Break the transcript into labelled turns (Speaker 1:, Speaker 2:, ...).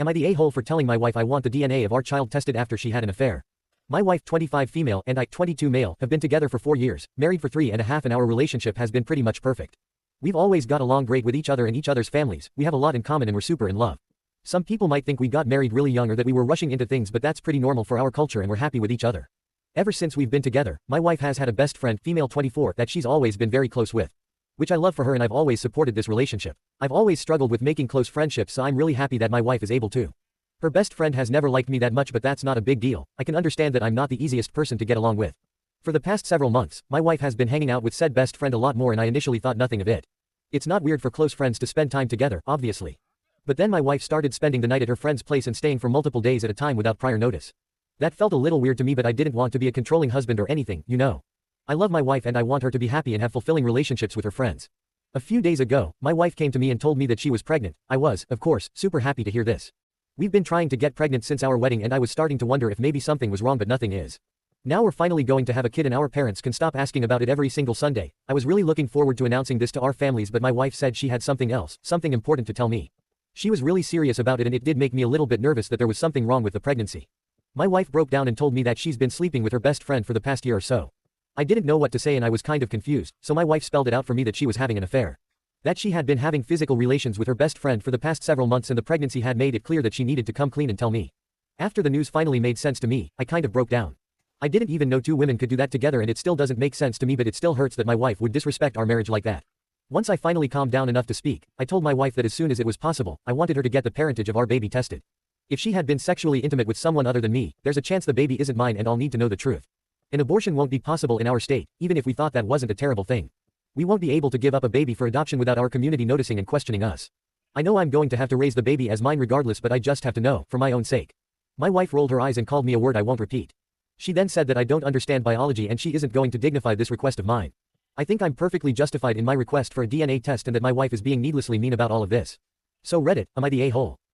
Speaker 1: Am I the a-hole for telling my wife I want the DNA of our child tested after she had an affair? My wife, 25 female, and I, 22 male, have been together for 4 years, married for 3.5, and our relationship has been pretty much perfect. We've always got along great with each other and each other's families, we have a lot in common and we're super in love. Some people might think we got married really young or that we were rushing into things, but that's pretty normal for our culture and we're happy with each other. Ever since we've been together, my wife has had a best friend, female 24, that she's always been very close with. Which I love for her, and I've always supported this relationship. I've always struggled with making close friendships, so I'm really happy that my wife is able to. Her best friend has never liked me that much, but that's not a big deal. I can understand that I'm not the easiest person to get along with. For the past several months, my wife has been hanging out with said best friend a lot more, and I initially thought nothing of it. It's not weird for close friends to spend time together, obviously. But then my wife started spending the night at her friend's place and staying for multiple days at a time without prior notice. That felt a little weird to me, but I didn't want to be a controlling husband or anything, you know. I love my wife and I want her to be happy and have fulfilling relationships with her friends. A few days ago, my wife came to me and told me that she was pregnant. I was, of course, super happy to hear this. We've been trying to get pregnant since our wedding, and I was starting to wonder if maybe something was wrong, but nothing is. Now we're finally going to have a kid and our parents can stop asking about it every single Sunday. I was really looking forward to announcing this to our families, but my wife said she had something else, something important to tell me. She was really serious about it, and it did make me a little bit nervous that there was something wrong with the pregnancy. My wife broke down and told me that she's been sleeping with her best friend for the past year or so. I didn't know what to say and I was kind of confused, so my wife spelled it out for me that she was having an affair. That she had been having physical relations with her best friend for the past several months, and the pregnancy had made it clear that she needed to come clean and tell me. After the news finally made sense to me, I kind of broke down. I didn't even know two women could do that together, and it still doesn't make sense to me, but it still hurts that my wife would disrespect our marriage like that. Once I finally calmed down enough to speak, I told my wife that as soon as it was possible, I wanted her to get the parentage of our baby tested. If she had been sexually intimate with someone other than me, there's a chance the baby isn't mine and I'll need to know the truth. An abortion won't be possible in our state, even if we thought that wasn't a terrible thing. We won't be able to give up a baby for adoption without our community noticing and questioning us. I know I'm going to have to raise the baby as mine regardless, but I just have to know, for my own sake. My wife rolled her eyes and called me a word I won't repeat. She then said that I don't understand biology and she isn't going to dignify this request of mine. I think I'm perfectly justified in my request for a DNA test and that my wife is being needlessly mean about all of this. So Reddit, am I the a-hole?